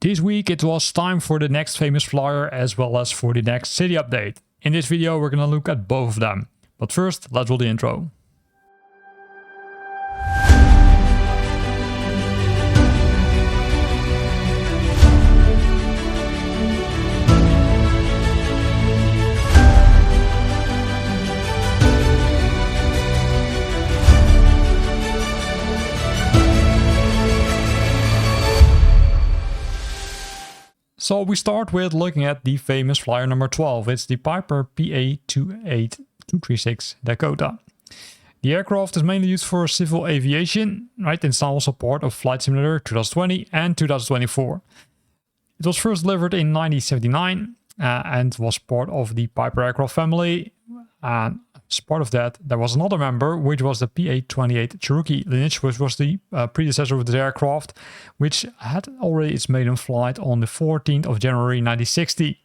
This week it was time for the next famous flyer as well as for the next city update. In this video we're gonna look at both of them. But first, let's roll the intro. So we start with looking at the famous flyer number 12. It's the Piper PA-28-236 Dakota. The aircraft is mainly used for civil aviation, right? It's now also part of Flight Simulator 2020 and 2024. It was first delivered in 1979 and was part of the Piper aircraft family. And as part of that, there was another member, which was the PA-28 Cherokee lineage, which was the predecessor of the aircraft, which had already its maiden flight on the 14th of January 1960.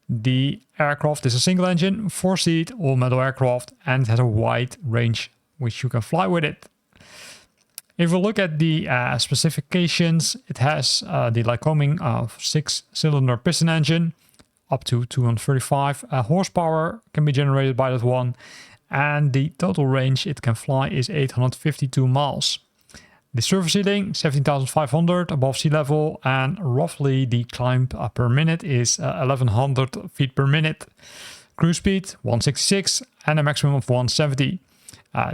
The aircraft is a single-engine, 4-seat, all-metal aircraft, and it has a wide range which you can fly with it. If we look at the specifications, it has the Lycoming 6-cylinder piston engine, up to 235 horsepower can be generated by that one, and the total range it can fly is 852 miles. The surface ceiling 17,500 above sea level, and roughly the climb per minute is 1100 feet per minute. Cruise speed 166 and a maximum of 170.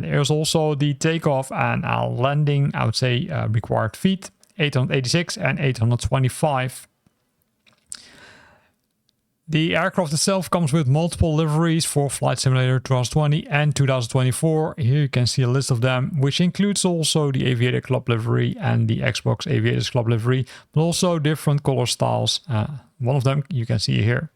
There's also the takeoff and landing, I would say, required feet 886 and 825. The aircraft itself comes with multiple liveries for Flight Simulator 2020 and 2024. Here you can see a list of them, which includes also the Aviator Club livery and the Xbox Aviators Club livery, but also different color styles. One of them you can see here.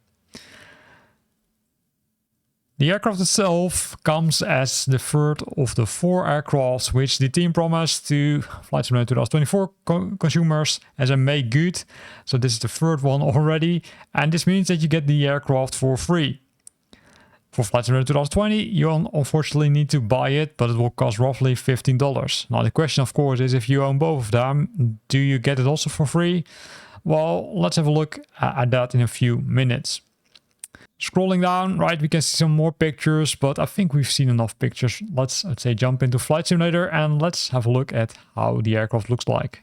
The aircraft itself comes as the third of the 4 aircrafts which the team promised to Flight Simulator 2024 consumers as a make good. So this is the third one already, and this means that you get the aircraft for free. For Flight Simulator 2020, you unfortunately need to buy it, but it will cost roughly $15. Now the question of course is, if you own both of them, do you get it also for free? Well, let's have a look at that in a few minutes. Scrolling down, right, we can see some more pictures, but I think we've seen enough pictures. Let's say jump into Flight Simulator and let's have a look at how the aircraft looks like.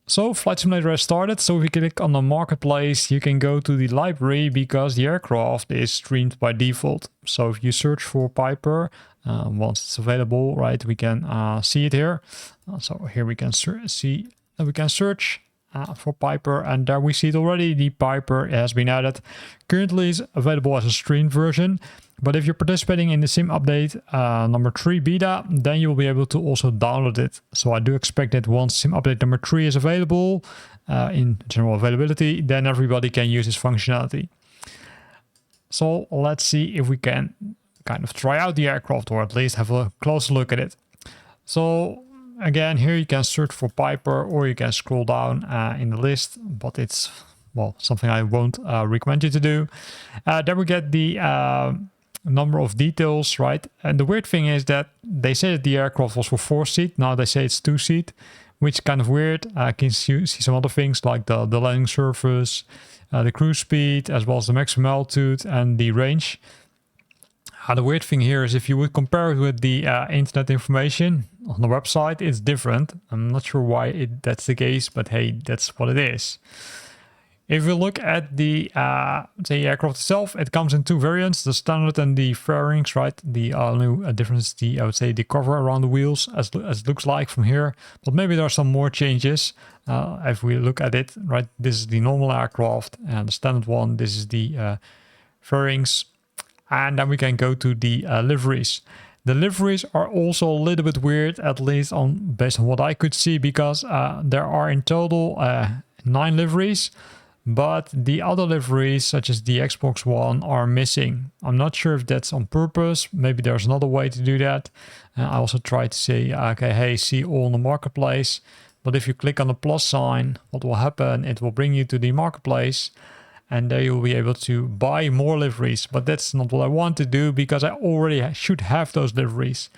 So Flight Simulator has started, so if you click on the marketplace, you can go to the library because the aircraft is streamed by default. So if you search for Piper, once it's available, right, we can see it here. So here we can see that we can search for Piper, and there we see it already. The Piper has been added. Currently is available as a streamed version, but if you're participating in the sim update number 3 beta, then you will be able to also download it. So I do expect that once sim update number 3 is available in general availability, then everybody can use this functionality. So let's see if we can kind of try out the aircraft, or at least have a closer look at it. So again, here you can search for Piper, or you can scroll down in the list, but it's, well, something I won't recommend you to do. Then we get the number of details, right? And the weird thing is that they say that the aircraft was for 4-seat. Now they say it's 2-seat, which is kind of weird. I can see some other things like the landing surface, the cruise speed, as well as the maximum altitude and the range. The weird thing here is if you would compare it with the internet information on the website, it's different. I'm not sure why that's the case, but hey, that's what it is. If we look at the aircraft itself, it comes in 2 variants, the standard and the fairings, right? The only difference is I would say the cover around the wheels, as it looks like from here. But maybe there are some more changes. If we look at it, right, this is the normal aircraft, and the standard one, this is the fairings. And then we can go to the liveries. The liveries are also a little bit weird, at least based on what I could see, because there are in total 9 liveries, but the other liveries, such as the Xbox One, are missing. I'm not sure if that's on purpose. Maybe there's another way to do that. I also tried to say, okay, hey, see all in the marketplace. But if you click on the plus sign, what will happen? It will bring you to the marketplace, and there you'll be able to buy more liveries. But that's not what I want to do, because I already should have those liveries.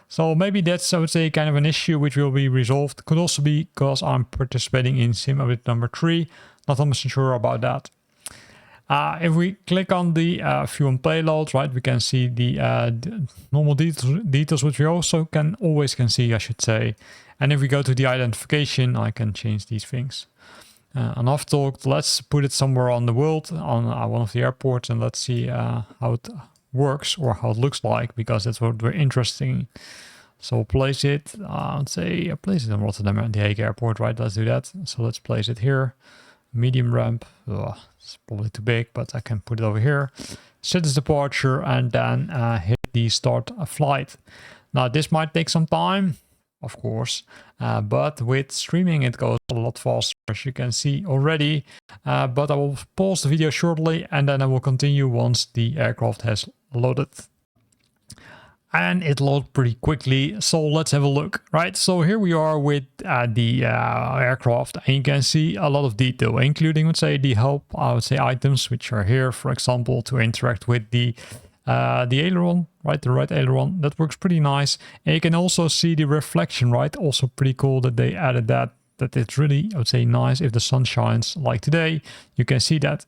So maybe that's, I would say, kind of an issue which will be resolved. Could also be because I'm participating in sim update number 3. Not 100% sure about that. If we click on the view and payload, right, we can see the normal details, which we also can always see, I should say. And if we go to the identification, I can change these things. Enough talked. Let's put it somewhere on the world, on one of the airports, and let's see how it works or how it looks like, because that's what we're interested in. So place it, let's say, place it in Rotterdam at the Hague airport, right? Let's do that. So let's place it here. Medium ramp. Oh, it's probably too big, but I can put it over here. Set its departure and then hit the start flight. Now this might take some time, of course, but with streaming it goes a lot faster, as you can see already. But I will pause the video shortly and then I will continue once the aircraft has loaded. And it loads pretty quickly, so let's have a look. Right, so here we are with the aircraft, and you can see a lot of detail, including, let's say, the help, I would say, items which are here, for example, to interact with the aileron, right, the right aileron. That works pretty nice. And you can also see the reflection, right? Also pretty cool that they added that. That it's really, I would say, nice if the sun shines like today. You can see that.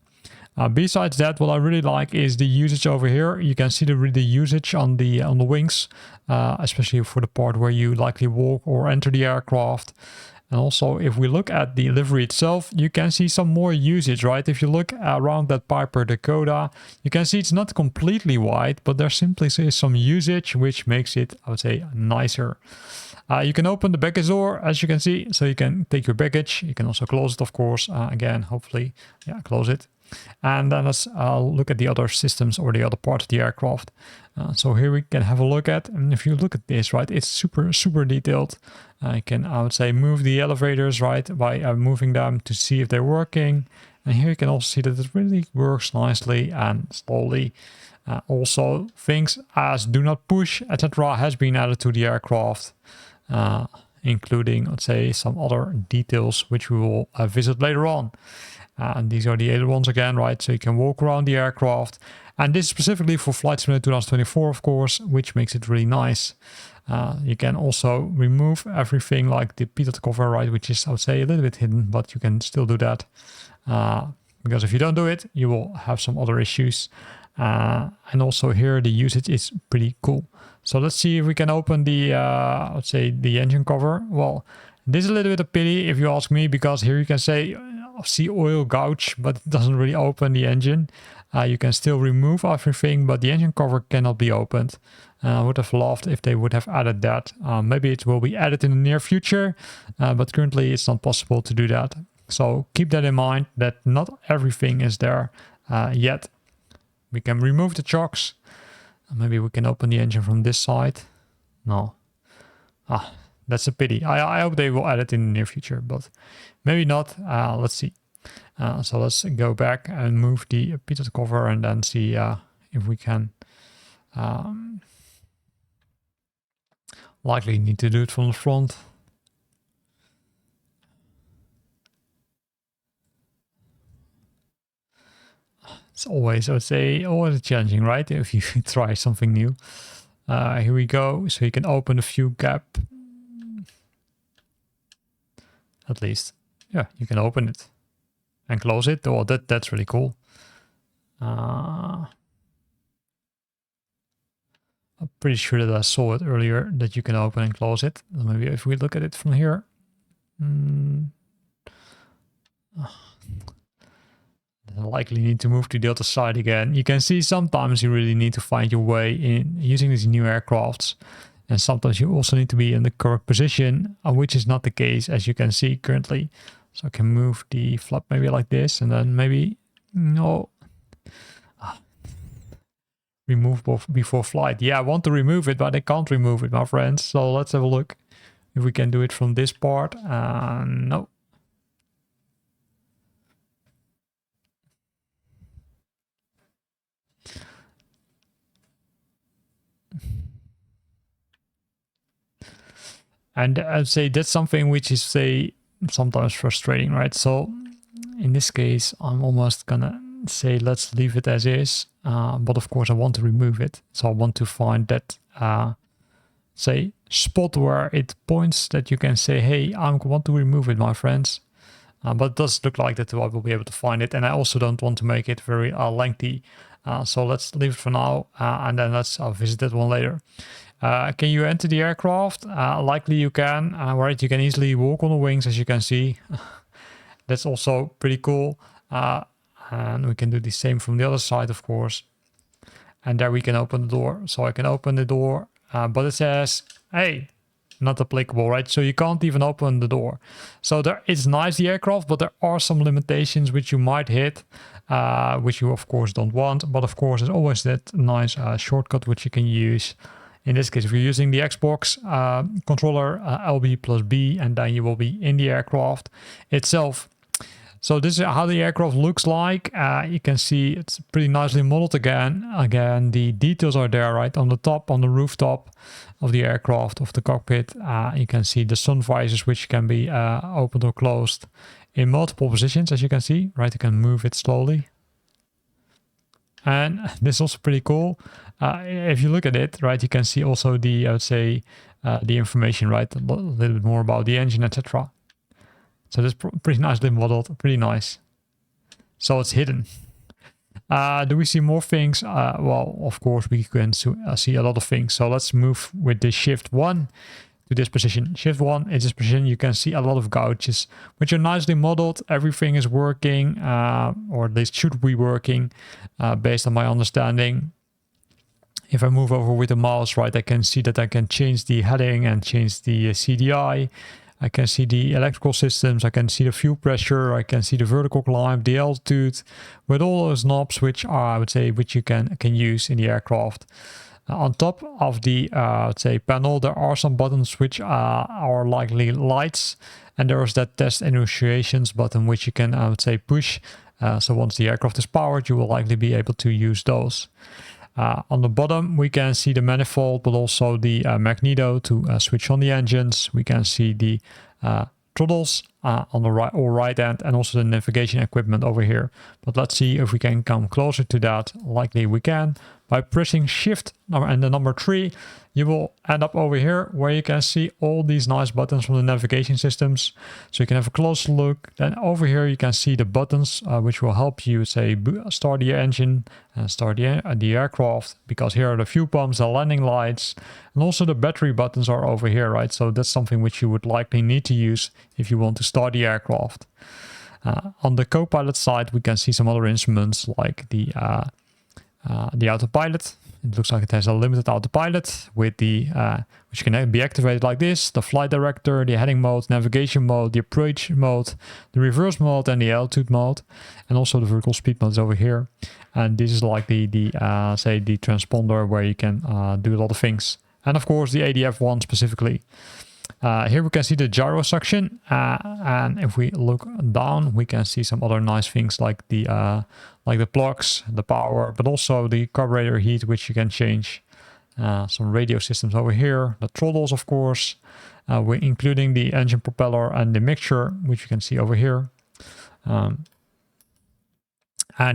Besides that, what I really like is the usage over here. You can see the usage on the wings, especially for the part where you likely walk or enter the aircraft. And also, if we look at the livery itself, you can see some more usage, right? If you look around that Piper Dakota, you can see it's not completely white, but there simply is some usage, which makes it, I would say, nicer. You can open the baggage door, as you can see, so you can take your baggage. You can also close it, of course. Again, hopefully, yeah, close it. And then let's look at the other systems or the other part of the aircraft. So here we can have a look at, and if you look at this, right, it's super detailed. You can, I would say, move the elevators, right, by moving them to see if they're working. And here you can also see that it really works nicely and slowly. Also, things as do not push, etc., has been added to the aircraft, including, let's say, some other details which we will visit later on. And these are the ailerons again, right? So you can walk around the aircraft. And this is specifically for Flight Simulator 2024, of course, which makes it really nice. You can also remove everything like the pitot cover, right? Which is, I would say, a little bit hidden, but you can still do that. Because if you don't do it, you will have some other issues. And also here, the usage is pretty cool. So let's see if we can open the, let's say, the engine cover. Well, this is a little bit of pity, if you ask me, because here you can say, see oil gouge, but it doesn't really open the engine. You can still remove everything, but the engine cover cannot be opened. I would have loved if they would have added that. Maybe it will be added in the near future, but currently it's not possible to do that. So keep that in mind, that not everything is there yet. We can remove the chocks. Maybe we can open the engine from this side. No. That's a pity. I hope they will add it in the near future, but maybe not. Let's see. So let's go back and move the pitot cover and then see if we can. Likely need to do it from the front. It's always, I would say, always challenging, right? If you try something new. Here we go. So you can open a fuel gap. At least, yeah, you can open it and close it. Oh, that's really cool. I'm pretty sure that I saw it earlier, that you can open and close it. Maybe if we look at it from here. I likely need to move to the other side again. You can see sometimes you really need to find your way in using these new aircrafts. And sometimes you also need to be in the correct position, which is not the case, as you can see currently. So I can move the flap maybe like this, and then maybe, no. Remove before flight. Yeah, I want to remove it, but I can't remove it, my friends. So let's have a look if we can do it from this part. No. And I'd say that's something which is, say, sometimes frustrating, right? So in this case, I'm almost gonna say, let's leave it as is. But of course I want to remove it. So I want to find that, say spot where it points that you can say, hey, I want to remove it, my friends. But it does look like that I will be able to find it. And I also don't want to make it very lengthy. So let's leave it for now. And then let's visit that one later. Can you enter the aircraft? Likely you can. Right, you can easily walk on the wings, as you can see. That's also pretty cool. And we can do the same from the other side, of course. And there we can open the door. So I can open the door, but it says, hey, not applicable, right? So you can't even open the door. So it's nice, the aircraft, but there are some limitations which you might hit, which you of course don't want. But of course, there's always that nice shortcut which you can use. In this case, if you're using the Xbox controller, LB plus B, and then you will be in the aircraft itself. So this is how the aircraft looks like. You can see it's pretty nicely modeled again. Again, the details are there, right? On the top, on the rooftop of the aircraft, of the cockpit. You can see the sun visors, which can be opened or closed in multiple positions, as you can see, right? You can move it slowly. And this is also pretty cool. If you look at it, right, you can see also the, I would say, the information, right? A little bit more about the engine, etc. So that's pretty nicely modeled, pretty nice. So it's hidden. Do we see more things? Well, of course, we can see a lot of things. So let's move with the shift 1 to this position. Shift 1 in this position, you can see a lot of gouges, which are nicely modeled. Everything is working, or at least should be working, based on my understanding. If I move over with the mouse, right, I can see that I can change the heading and change the CDI. I can see the electrical systems, I can see the fuel pressure, I can see the vertical climb, the altitude, with all those knobs which are, I would say, which you can use in the aircraft. On top of the, let's say, panel, there are some buttons which are likely lights, and there is that test initiations button which you can, I would say, push. So once the aircraft is powered, you will likely be able to use those. On the bottom, we can see the manifold, but also the magneto to switch on the engines. We can see the throttles on the right hand, and also the navigation equipment over here. But let's see if we can come closer to that. Likely we can. By pressing shift and the number 3, you will end up over here where you can see all these nice buttons from the navigation systems. So you can have a closer look. Then over here you can see the buttons which will help you, say, start the engine and start the aircraft, because here are the fuel pumps, the landing lights, and also the battery buttons are over here, right? So that's something which you would likely need to use if you want to start the aircraft. On the co-pilot side, we can see some other instruments like the autopilot. It looks like it has a limited autopilot with the which can be activated like this: the flight director, the heading mode, navigation mode, the approach mode, the reverse mode, and the altitude mode, and also the vertical speed mode is over here. And this is like the say the transponder where you can do a lot of things, and of course the ADF one specifically. Here we can see the gyro section, and if we look down, we can see some other nice things like the plugs, the power, but also the carburetor heat, which you can change. Some radio systems over here, the throttles, of course, we're including the engine propeller and the mixture, which you can see over here. And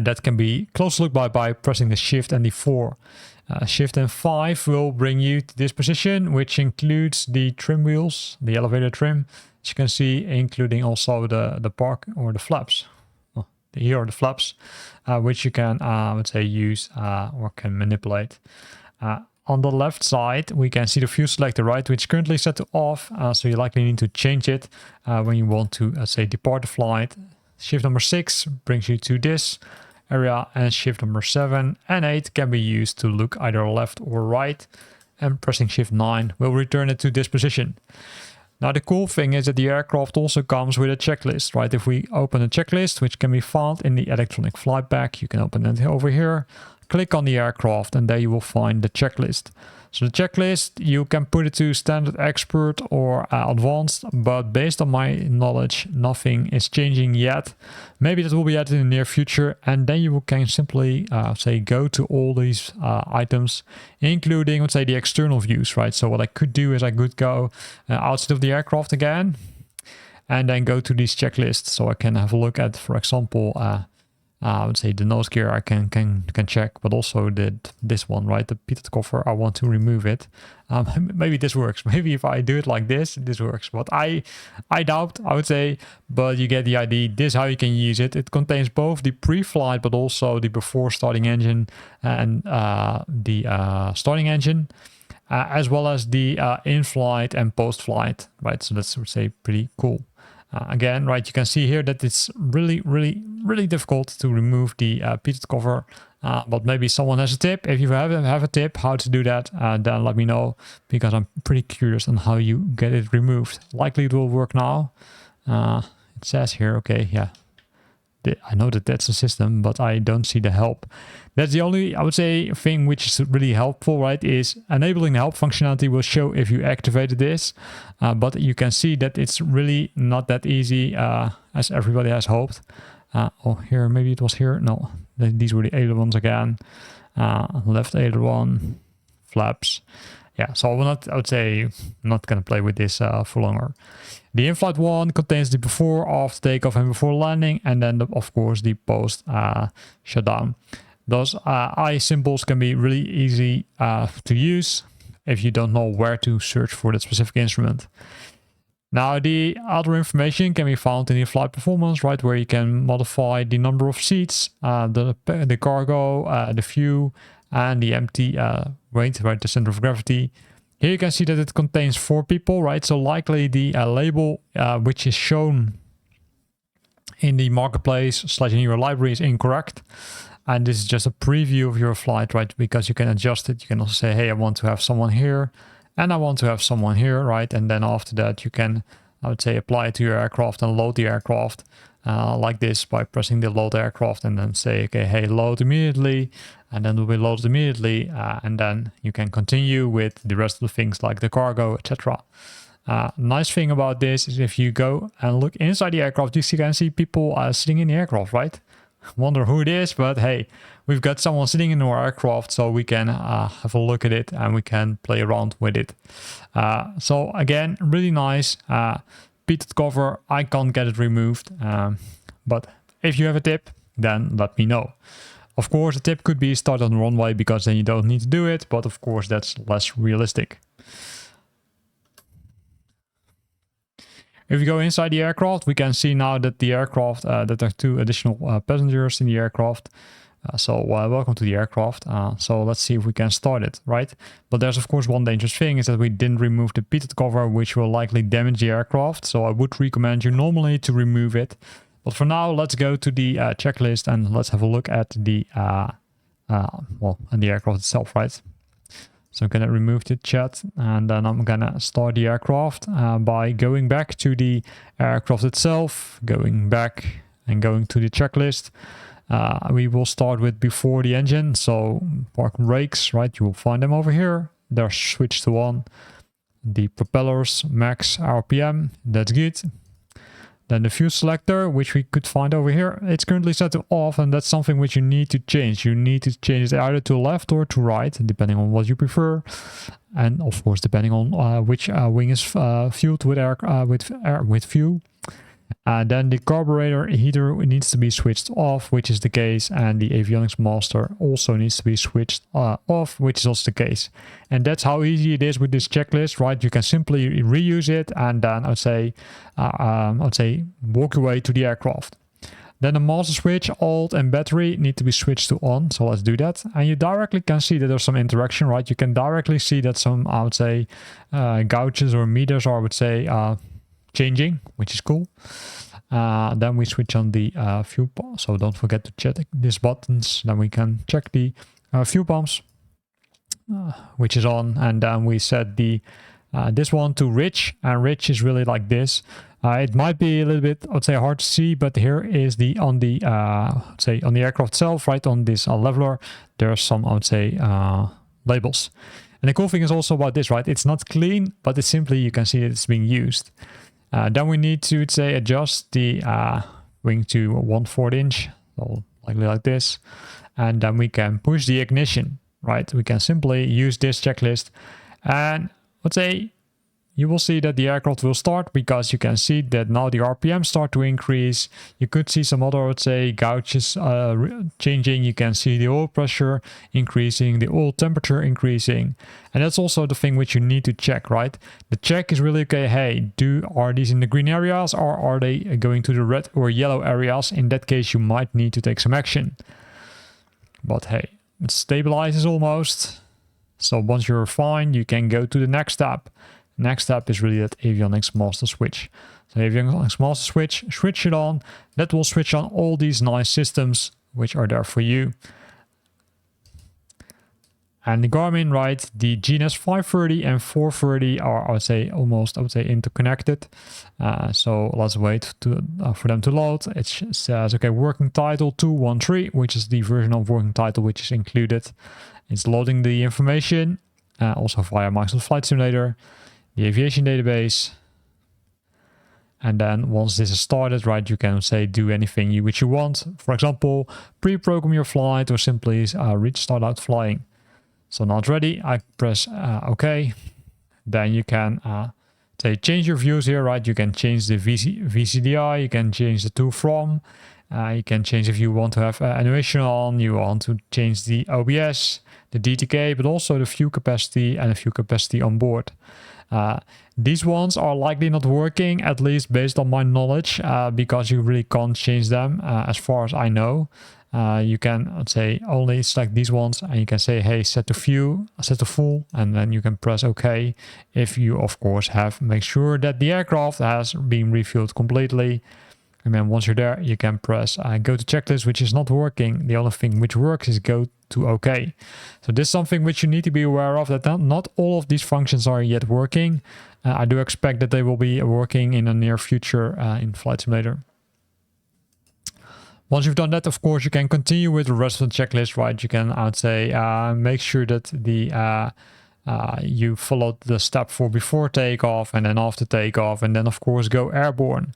that can be close looked by pressing the shift and the 4. Shift and 5 will bring you to this position, which includes the trim wheels, the elevator trim, as you can see, including also the park or the flaps. Oh, here are the flaps, which you can, I would say, use or can manipulate. On the left side, we can see the fuel selector, right, which is currently set to off, so you likely need to change it when you want to, say, depart the flight. Shift number 6 brings you to this area, and shift number 7 and 8 can be used to look either left or right, and pressing shift 9 will return it to this position. Now the cool thing is that the aircraft also comes with a checklist, right? If we open a checklist, which can be found in the electronic flight bag, you can open it over here, click on the aircraft, and there you will find the checklist. So the checklist, you can put it to standard, expert, or advanced, but based on my knowledge, nothing is changing yet. Maybe that will be added in the near future, and then you can simply say go to all these items, including, let's say, the external views, right? So what I could do is I could go outside of the aircraft again, and then go to these checklists. So I can have a look at, for example, I would say the nose gear I can check, but also this one, right? The pitot cover, I want to remove it. Maybe this works. Maybe if I do it like this works. But I doubt, I would say, but you get the idea. This is how you can use it. It contains both the pre-flight, but also the before starting engine and the starting engine, as well as the in-flight and post-flight, right? So that's, I would say, pretty cool. Again, right, you can see here that it's really difficult to remove the pitot cover, but maybe someone has a tip. If you have a tip how to do that, then let me know, because I'm pretty curious on how you get it removed. Likely it will work now. It says here, okay, yeah. I know that that's the system, but I don't see the help. That's the only, I would say, thing which is really helpful, right? Is enabling the help functionality will show if you activated this, but you can see that it's really not that easy as everybody has hoped. Oh, here, maybe it was here. No, these were the ailerons again. Left aileron, flaps. Yeah, so I would say, not going to play with this for longer. The in-flight one contains the before, after takeoff, and before landing, and then, of course, the post shutdown. Those eye symbols can be really easy to use if you don't know where to search for that specific instrument. Now, the other information can be found in the flight performance, right, where you can modify the number of seats, the cargo, the fuel, and the empty weight, right, the center of gravity. Here you can see that it contains 4 people, right? So likely the label which is shown in the marketplace / in your library is incorrect. And this is just a preview of your flight, right? Because you can adjust it. You can also say, hey, I want to have someone here and I want to have someone here, right? And then after that, you can, I would say, apply it to your aircraft and load the aircraft like this by pressing the load aircraft and then say, okay, hey, load immediately. And then it will be loaded immediately. And then you can continue with the rest of the things like the cargo, etc. Nice thing about this is if you go and look inside the aircraft, you can see people sitting in the aircraft, right? Wonder who it is, but hey, we've got someone sitting in our aircraft, so we can have a look at it and we can play around with it. So again, really nice. Pitot cover, I can't get it removed, but if you have a tip, then let me know. Of course, the tip could be start on the runway, because then you don't need to do it, but of course that's less realistic. If you go inside the aircraft, we can see now that the aircraft, that there are 2 additional passengers in the aircraft. So welcome to the aircraft. So let's see if we can start it, right? But there's of course one dangerous thing, is that we didn't remove the pitot cover, which will likely damage the aircraft. So I would recommend you normally to remove it. But for now, let's go to the checklist and let's have a look at the and the aircraft itself, right? So I'm gonna remove the chat, and then I'm gonna start the aircraft by going back to the aircraft itself, going back and going to the checklist. We will start with before the engine, so park brakes, right? You will find them over here. They're switched to on. The propellers, max RPM, that's good. Then the fuel selector, which we could find over here, it's currently set to off, and that's something which you need to change. You need to change it either to left or to right, depending on what you prefer, and of course depending on which wing is fueled with fuel. Then the carburetor heater needs to be switched off, which is the case, and the avionics master also needs to be switched off, which is also the case. And that's how easy it is with this checklist, right? You can simply reuse it, and then I'd say walk your way to the aircraft. Then the master switch, alt, and battery need to be switched to on, so let's do that. And you directly can see that there's some interaction, right? You can directly see that some, I would say, gauges or meters are, I would say, changing, which is cool. Then we switch on the fuel pump, so don't forget to check these buttons. Then we can check the fuel pumps, which is on, and then we set the this one to rich, and rich is really like this. It might be a little bit, I would say, hard to see, but here is the on the say on the aircraft itself, right on this leveler, there's some, I would say, labels. And the cool thing is also about this, right? It's not clean, but it's simply, you can see that it's being used. Then we need to, say, adjust the wing to 1/4 inch, so likely like this. And then we can push the ignition, right? We can simply use this checklist. And let's say you will see that the aircraft will start, because you can see that now the RPM start to increase. You could see some other, let's say, gauges changing. You can see the oil pressure increasing, the oil temperature increasing. And that's also the thing which you need to check, right? The check is really, okay, hey, are these in the green areas, or are they going to the red or yellow areas? In that case, you might need to take some action. But hey, it stabilizes almost. So once you're fine, you can go to the next step. Next step is really that avionics master switch. So avionics master switch, switch it on. That will switch on all these nice systems which are there for you. And the Garmin, right, the GNS 530 and 430 are, I would say, interconnected. So let's wait for them to load. It says, okay, working title 213, which is the version of working title which is included. It's loading the information, also via Microsoft Flight Simulator, the aviation database. And then once this is started, right, you can say do anything which you want. For example, pre-program your flight, or simply start out flying. So now it's ready. I press OK. Then you can change your views here, right? You can change the VCDI, you can change the to from. You can change if you want to have animation on, you want to change the OBS, the DTK, but also the view capacity and the view capacity on board. These ones are likely not working, at least based on my knowledge, because you really can't change them as far as I know. You can, let's say, only select these ones, and you can say, hey, set to view, set to full, and then you can press OK. If you, of course, make sure that the aircraft has been refueled completely. And then once you're there, you can press go to checklist, which is not working. The only thing which works is go to OK. So this is something which you need to be aware of, that not all of these functions are yet working. I do expect that they will be working in the near future in Flight Simulator. Once you've done that, of course, you can continue with the rest of the checklist, right? You can, I would say, make sure that you followed the step for before takeoff and then after takeoff, and then, of course, go airborne.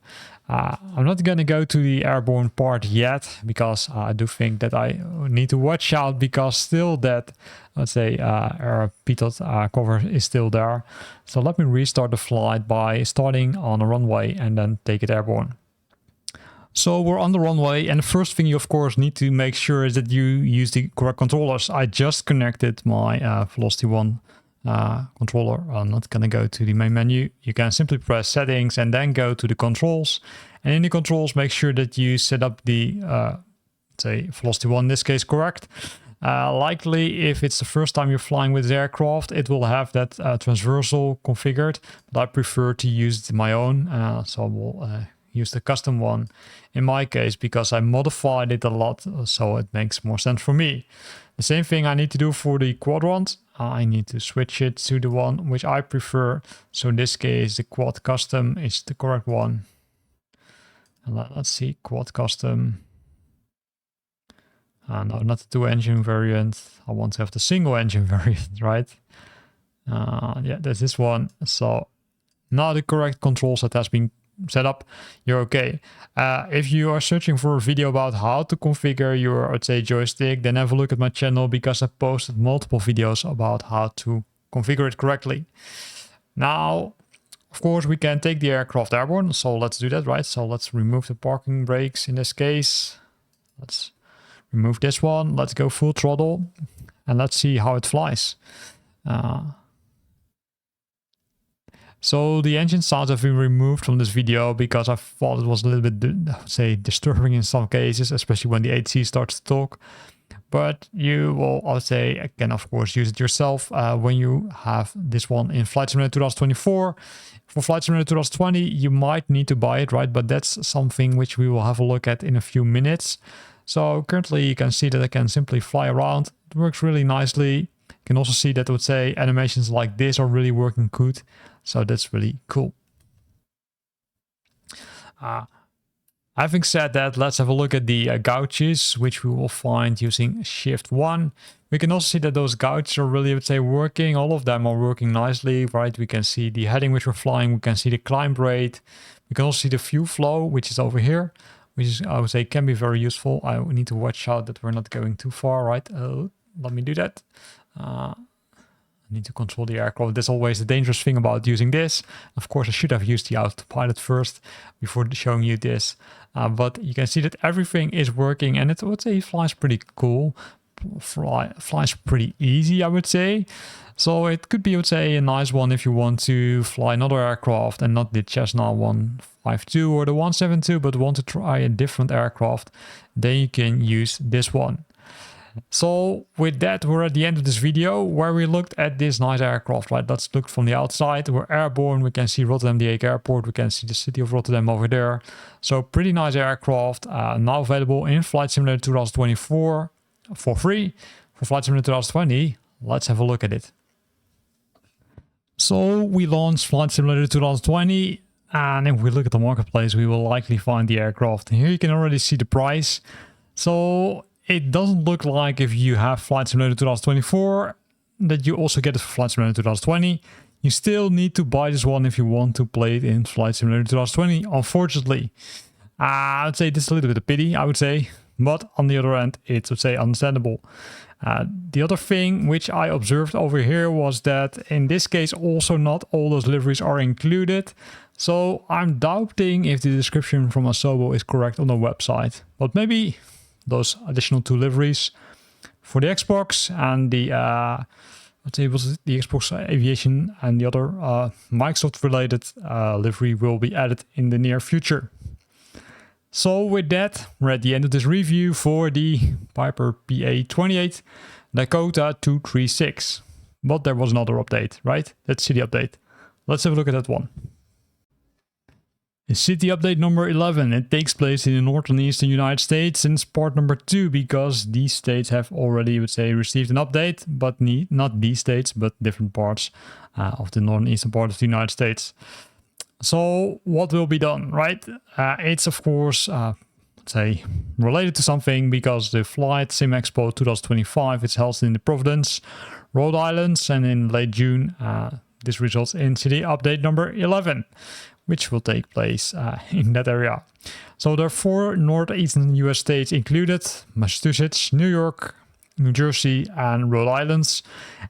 I'm not going to go to the airborne part yet, because I do think that I need to watch out, because still that, let's say, air pitot cover is still there. So let me restart the flight by starting on a runway and then take it airborne. So we're on the runway, and the first thing you, of course, need to make sure is that you use the correct controllers. I just connected my Velocity 1 controller. I'm not going to go to the main menu. You can simply press settings and then go to the controls. And in the controls, make sure that you set up the, say, Velocity 1 in this case correct. Likely, if it's the first time you're flying with the aircraft, it will have that transversal configured, but I prefer to use my own, so I will use the custom one in my case, because I modified it a lot, so it makes more sense for me. The same thing I need to do for the quadrant. I need to switch it to the one which I prefer. So in this case, the quad custom is the correct one. And let's see, quad custom. No, not the two engine variant. I want to have the single engine variant, right? Yeah, there's this one. So now the correct control set has been set up, you're okay. If you are searching for a video about how to configure your, let's say, joystick, then have a look at my channel, because I posted multiple videos about how to configure it correctly. Now, of course, we can take the aircraft airborne, so let's do that, right? So let's remove the parking brakes in this case. Let's remove this one. Let's go full throttle, and let's see how it flies. So the engine sounds have been removed from this video, because I thought it was a little bit, say, disturbing in some cases, especially when the 8C starts to talk. But you will, I would say, can of course use it yourself when you have this one in Flight Simulator 2024. For Flight Simulator 2020, you might need to buy it, right? But that's something which we will have a look at in a few minutes. So currently you can see that I can simply fly around. It works really nicely. You can also see that I would say animations like this are really working good. So that's really cool. Having said that, let's have a look at the gouges, which we will find using Shift 1. We can also see that those gouges are really, I would say, working. All of them are working nicely, right? We can see the heading which we're flying. We can see the climb rate. We can also see the fuel flow, which is over here, which is, I would say, can be very useful. I need to watch out that we're not going too far, right? Let me do that. I need to control the aircraft. That's always the dangerous thing about using this. Of course, I should have used the autopilot first before showing you this. But you can see that everything is working, and it, I would say, flies pretty cool. Flies pretty easy, I would say. So it could be, I would say, a nice one if you want to fly another aircraft and not the Cessna 152 or the 172, but want to try a different aircraft. Then you can use this one. So with that, we're at the end of this video where we looked at this nice aircraft, right? Let's look from the outside. We're airborne. We can see Rotterdam, the Hague Airport. We can see the city of Rotterdam over there. So pretty nice aircraft, now available in Flight Simulator 2024 for free. For Flight Simulator 2020, let's have a look at it. So we launched Flight Simulator 2020, and if we look at the marketplace, we will likely find the aircraft. Here you can already see the price. So it doesn't look like if you have Flight Simulator 2024 that you also get it for Flight Simulator 2020. You still need to buy this one if you want to play it in Flight Simulator 2020, unfortunately. I would say this is a little bit of pity, I would say. But on the other end, it's, I would say, understandable. The other thing which I observed over here was that in this case also not all those liveries are included. So I'm doubting if the description from Asobo is correct on the website. But maybe those additional 2 liveries for the Xbox and the let's say it was the Xbox Aviation and the other Microsoft related livery will be added in the near future. So with that, we're at the end of this review for the Piper PA-28 Dakota 236. But there was another update, right? Let's see the update. Let's have a look at that one. City update number 11. It takes place in the Northeastern United States and it's part number 2 because these states have already, I would say, received an update, but not these states, but different parts of the northeastern part of the United States. So what will be done, right? It's of course, let's say, related to something because the Flight Sim Expo 2025 is held in the Providence, Rhode Island, and in late June, this results in city update number 11. Which will take place in that area. So there are 4 northeastern US states included: Massachusetts, New York, New Jersey, and Rhode Island.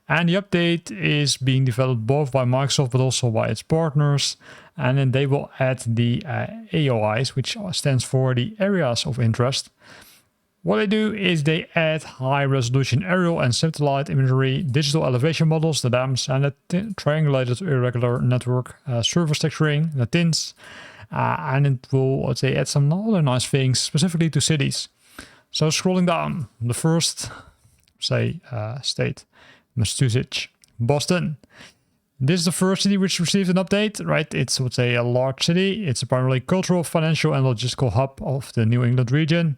And the update is being developed both by Microsoft but also by its partners. And then they will add the AOIs, which stands for the areas of interest. What they do is they add high-resolution aerial and satellite imagery, digital elevation models, the DAMs, and the triangulated irregular network surface texturing, the TINs. And it will, let's say, add some other nice things specifically to cities. So scrolling down, the first, say, state, Massachusetts, Boston. This is the first city which received an update, right? It's, I would say, a large city. It's a primarily cultural, financial, and logistical hub of the New England region.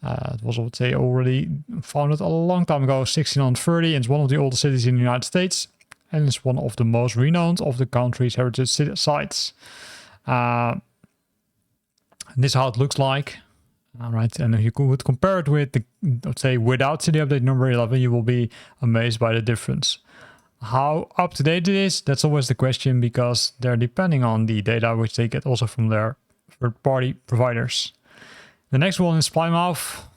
It was, I would say, already founded a long time ago, 1630, and it's one of the oldest cities in the United States, and it's one of the most renowned of the country's heritage sites. This is how it looks like, all right? And if you would compare it with the, let's say, without city update number 11, you will be amazed by the difference. How up to date it is, that's always the question, because they're depending on the data which they get also from their third-party providers. The next one is Plymouth.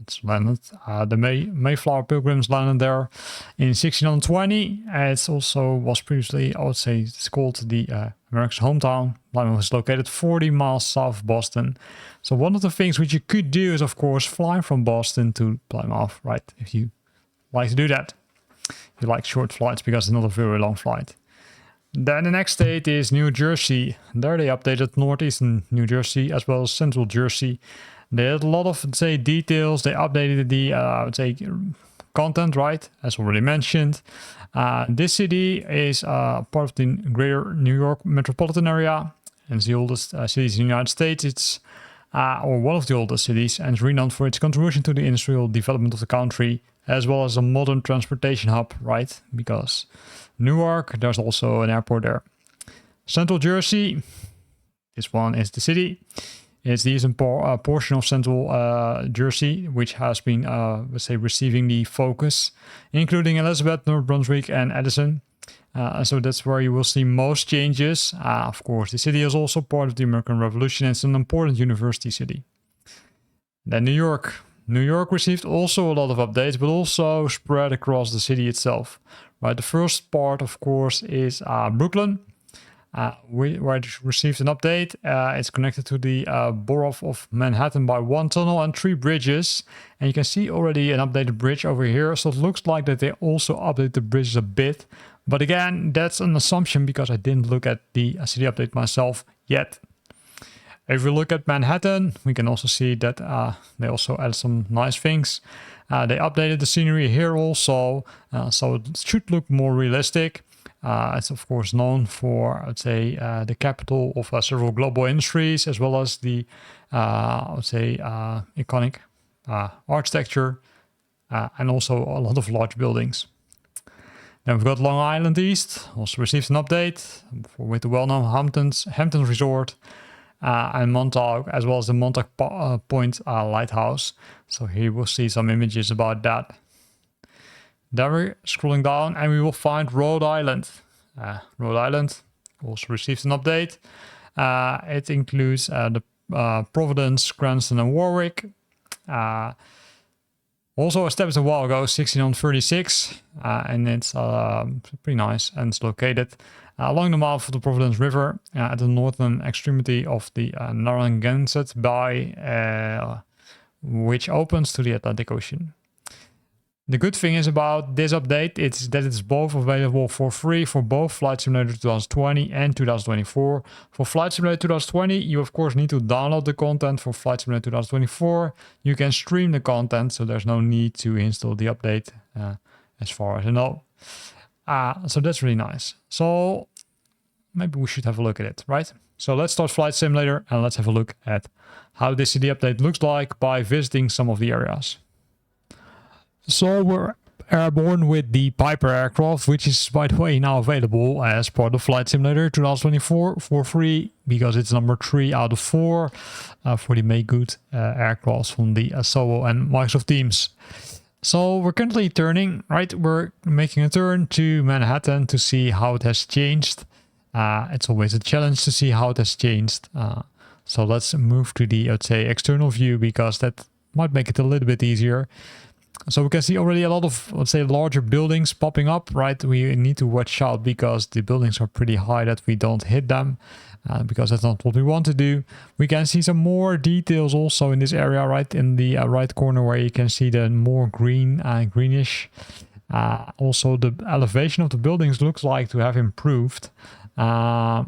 It's landed. The Mayflower Pilgrims landed there in 1620. It also was previously, I would say, it's called the America's hometown. Plymouth is located 40 miles south of Boston. So one of the things which you could do is, of course, fly from Boston to Plymouth, right? If you like to do that. If you like short flights, because it's not a very long flight. Then the next state is New Jersey. There they updated northeastern New Jersey as well as central Jersey. They had a lot of, let's say, details. They updated the, I would say, content, right? As already mentioned. This city is part of the greater New York metropolitan area. And it's the oldest cities in the United States. It's, or one of the oldest cities, and it's renowned for its contribution to the industrial development of the country, as well as a modern transportation hub, right? Because Newark, there's also an airport there. Central Jersey, this one is the city. It's the eastern portion of central Jersey, which has been, let's say, receiving the focus, including Elizabeth, North Brunswick, and Edison. So that's where you will see most changes. Of course, the city is also part of the American Revolution and it's an important university city. Then New York. New York received also a lot of updates, but also spread across the city itself. Right, the first part, of course, is Brooklyn, where it received an update. It's connected to the borough of Manhattan by 1 tunnel and 3 bridges. And you can see already an updated bridge over here. So it looks like that they also update the bridges a bit. But again, that's an assumption because I didn't look at the city update myself yet. If we look at Manhattan, we can also see that they also added some nice things. They updated the scenery here also, so it should look more realistic. It's of course known for, I would say, the capital of several global industries, as well as the, I would say, iconic architecture, and also a lot of large buildings. Then we've got Long Island East, also received an update with the well-known Hamptons Resort. And Montauk, as well as the Montauk Point Lighthouse. So here we'll see some images about that. Then we're scrolling down and we will find Rhode Island. Rhode Island also received an update. It includes the Providence, Cranston and Warwick. Also established a while ago, 1636, and it's pretty nice, and it's located along the mouth of the Providence River at the northern extremity of the Narragansett Bay, which opens to the Atlantic Ocean. The good thing is about this update is that it's both available for free for both Flight Simulator 2020 and 2024. For Flight Simulator 2020, you of course need to download the content. For Flight Simulator 2024, you can stream the content, so there's no need to install the update, as far as I know. So that's really nice. So maybe we should have a look at it, right? So let's start Flight Simulator and let's have a look at how this city update looks like by visiting some of the areas. So we're airborne with the Piper aircraft, which is, by the way, now available as part of Flight Simulator 2024 for free, because it's number 3 out of 4 for the Make Good aircraft from the SOHO and Microsoft teams. So we're currently turning, right? We're making a turn to Manhattan to see how it has changed. It's always a challenge to see how it has changed. So let's move to the, let's say, external view, because that might make it a little bit easier. So we can see already a lot of, let's say, larger buildings popping up, right? We need to watch out because the buildings are pretty high that we don't hit them, because that's not what we want to do. We can see some more details also in this area, right? In the right corner where you can see the more green, greenish. Also, the elevation of the buildings looks like to have improved. Well,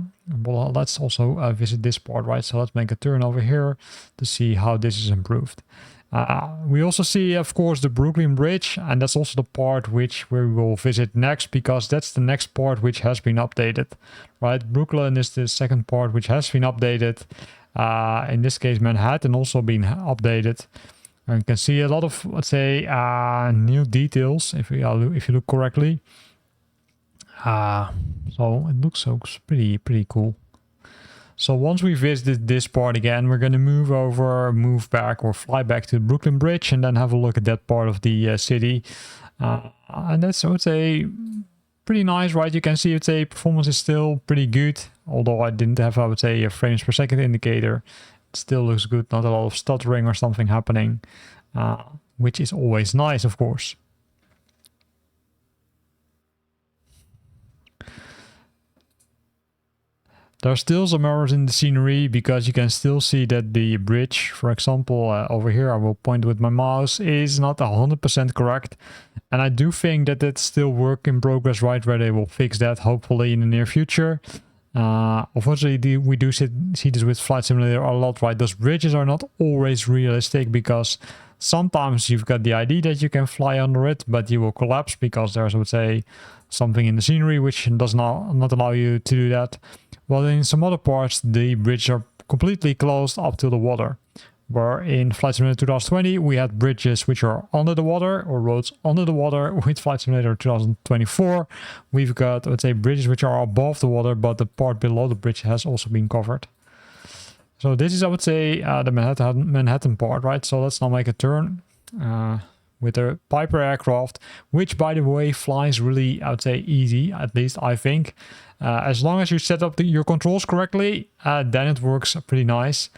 let's also visit this part, right? So let's make a turn over here to see how this is improved. We also see, of course, the Brooklyn Bridge, and that's also the part which we will visit next, because that's the next part which has been updated, right? Brooklyn is the second part which has been updated. In this case, Manhattan also been updated. And you can see a lot of, let's say, new details if you look correctly. So it looks pretty cool. So once we visited this part again, we're going to move back or fly back to the Brooklyn Bridge and then have a look at that part of the city. And that's, I would say, pretty nice, right? You can see, I'd say, performance is still pretty good. Although I didn't have, I would say, a frames per second indicator. It still looks good. Not a lot of stuttering or something happening, which is always nice, of course. There are still some errors in the scenery, because you can still see that the bridge, for example, over here, I will point with my mouse, is not 100% correct. And I do think that that's still work in progress, right, where they will fix that hopefully in the near future. Unfortunately, we do see this with Flight Simulator a lot, right? Those bridges are not always realistic, because sometimes you've got the idea that you can fly under it, but you will collapse because there's, I would say, something in the scenery which does not allow you to do that. Well, in some other parts, the bridges are completely closed up to the water. Where in Flight Simulator 2020, we had bridges which are under the water, or roads under the water. With Flight Simulator 2024, we've got, let's say, bridges which are above the water, but the part below the bridge has also been covered. So this is, I would say, the Manhattan part, right? So let's now make a turn. with a Piper aircraft, which by the way flies really, I would say, easy, at least I think. As long as you set up your controls correctly, then it works pretty nice.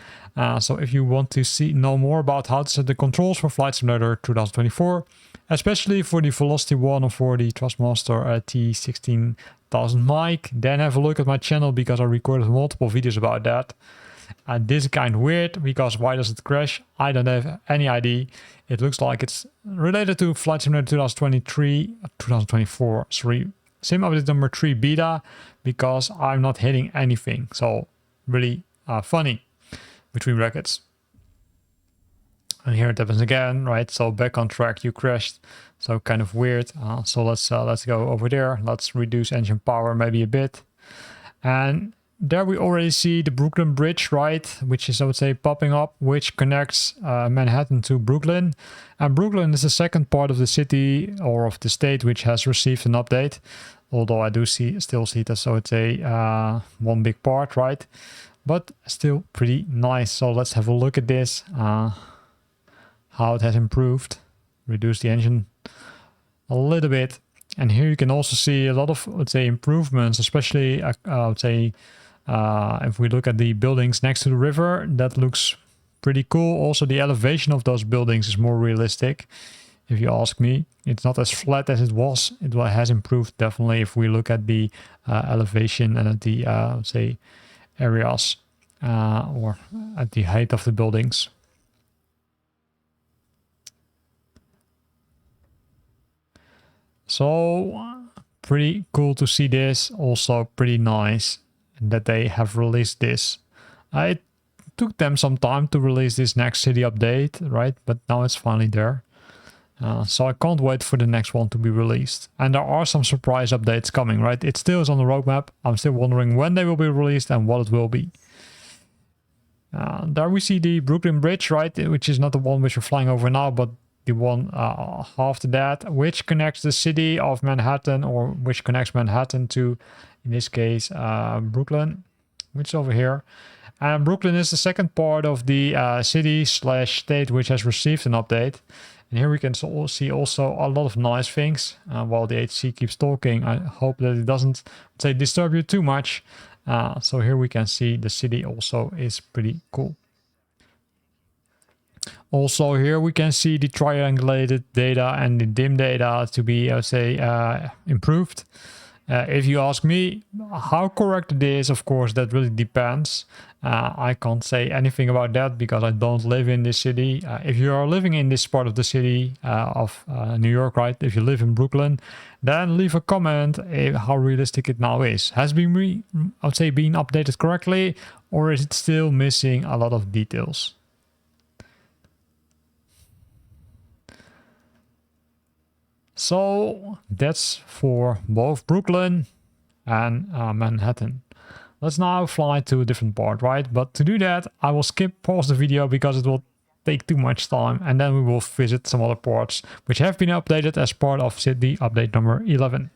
So if you want to know more about how to set the controls for Flight Simulator 2024, especially for the Velocity 1 or for the Thrustmaster T16000 mic, then have a look at my channel because I recorded multiple videos about that. This is kind of weird because why does it crash? I don't have any idea. It looks like it's related to Flight Simulator 2024, sorry, sim update number 3 beta, because I'm not hitting anything. So really funny, between brackets. And here it happens again, right? So back on track, you crashed. So kind of weird. So let's go over there. Let's reduce engine power maybe a bit. And there we already see the Brooklyn Bridge, right? Which is, I would say, popping up, which connects Manhattan to Brooklyn. And Brooklyn is the second part of the city or of the state which has received an update. Although I do still see it as, so it's a one big part, right? But still pretty nice. So let's have a look at this, how it has improved. Reduce the engine a little bit. And here you can also see a lot of, let's say, improvements, especially, I would say, if we look at the buildings next to the river, that looks pretty cool. Also, the elevation of those buildings is more realistic, if you ask me. It's not as flat as it was. It has improved, definitely, if we look at the elevation and at the, say, areas or at the height of the buildings. So, pretty cool to see this. Also, pretty nice that they have released this. It took them some time to release this next city update, right? But now it's finally there. So I can't wait for the next one to be released. And there are some surprise updates coming, right? It still is on the roadmap. I'm still wondering when they will be released and what it will be. There we see the Brooklyn Bridge, right? Which is not the one which we're flying over now, but the one after that, which connects the city of Manhattan, or which connects Manhattan to, in this case, Brooklyn, which is over here. And Brooklyn is the second part of the city/state which has received an update. And here we can see also a lot of nice things. While the HC keeps talking, I hope that it doesn't, say, disturb you too much. So here we can see the city also is pretty cool. Also here we can see the triangulated data and the dim data to be, I would say, improved. If you ask me how correct it is, of course, that really depends. I can't say anything about that because I don't live in this city. If you are living in this part of the city of New York, right? If you live in Brooklyn, then leave a comment how realistic it now is. Has been, I would say, been updated correctly, or is it still missing a lot of details? So that's for both Brooklyn and Manhattan. Let's now fly to a different part, right? But to do that, I will pause the video because it will take too much time, and then we will visit some other parts which have been updated as part of city update number 11.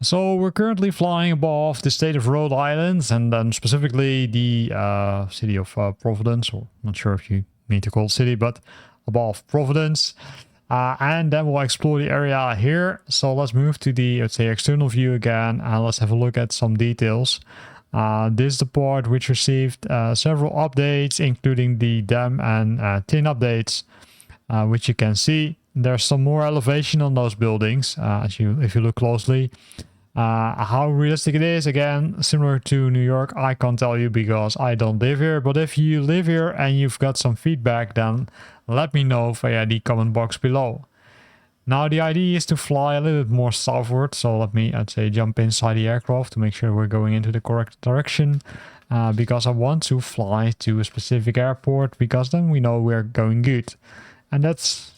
So we're currently flying above the state of Rhode Island, and then specifically the city of Providence, or not sure if you need to call it city, but above Providence. And then we'll explore the area here. So let's move to the, let's say, external view again, and let's have a look at some details. This is the part which received several updates, including the dam and tin updates, which you can see. There's some more elevation on those buildings, if you look closely. How realistic it is, again, similar to New York, I can't tell you because I don't live here. But if you live here and you've got some feedback, then let me know via the comment box below. Now the idea is to fly a little bit more southward, so let me, I'd say, jump inside the aircraft to make sure we're going into the correct direction, because I want to fly to a specific airport, because then we know we're going good. And that's,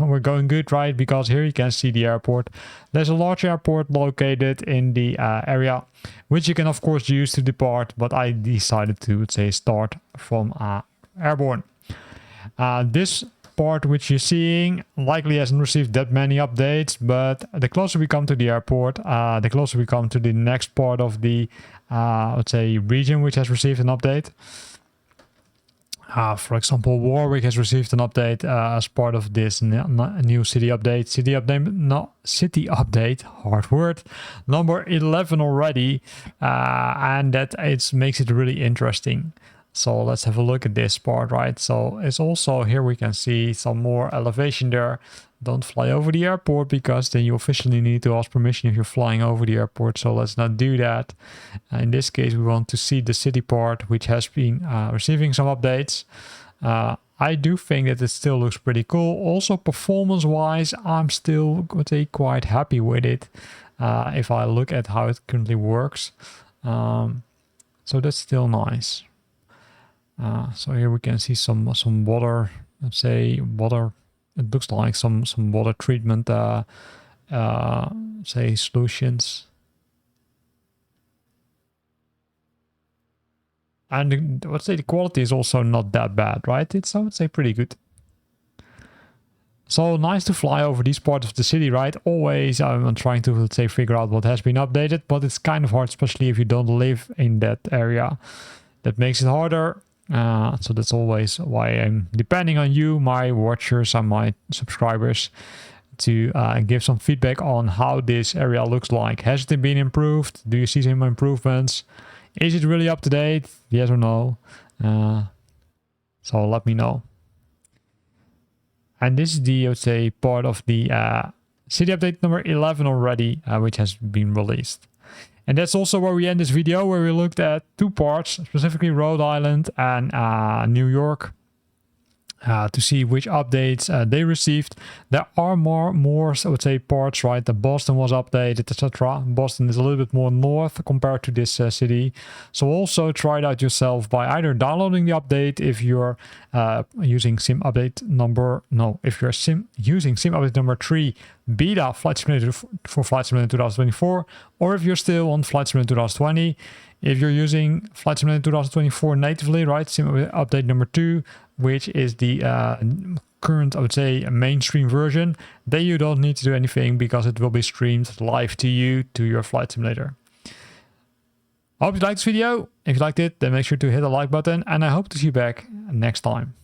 we're going good, right? Because here you can see the airport. There's a large airport located in the area, which you can of course use to depart, but I decided to, let's say, start from airborne. This part which you're seeing likely hasn't received that many updates, but the closer we come to the airport, the closer we come to the next part of the, let's say, region which has received an update. For example, Warwick has received an update as part of this new city update. City update, hard word, number 11 already, and that makes it really interesting. So let's have a look at this part, right? So it's also here we can see some more elevation there. Don't fly over the airport because then you officially need to ask permission if you're flying over the airport. So let's not do that. In this case, we want to see the city part, which has been receiving some updates. I do think that it still looks pretty cool. Also, performance-wise, I'm still, I would say, quite happy with it. If I look at how it currently works. So that's still nice. So here we can see some water, let's say water. It looks like some water treatment, say solutions. And I would say the quality is also not that bad, right? It's, I would say, pretty good. So nice to fly over these parts of the city, right? Always I'm trying to, let's say, figure out what has been updated, but it's kind of hard, especially if you don't live in that area. That makes it harder. So that's always why I'm depending on you, my watchers and my subscribers, to give some feedback on how this area looks like. Has it been improved? Do you see some improvements? Is it really up to date? Yes or no? So let me know. And this is the, I would say, part of the city update number 11 already, which has been released. And that's also where we end this video, where we looked at two parts, specifically Rhode Island and New York, to see which updates they received. There are more, I would say, parts, right? The Boston was updated, etc. Boston is a little bit more north compared to this city. So also try it out yourself by either downloading the update if you're using sim update number, using sim update number 3 beta Flight Simulator for Flight Simulator 2024, or if you're still on Flight Simulator 2020. If you're using Flight Simulator 2024 natively, right, sim update number 2, which is the current, I would say, mainstream version, then you don't need to do anything because it will be streamed live to you, to your flight simulator. I hope you liked this video. If you liked it, then make sure to hit the like button, and I hope to see you back next time.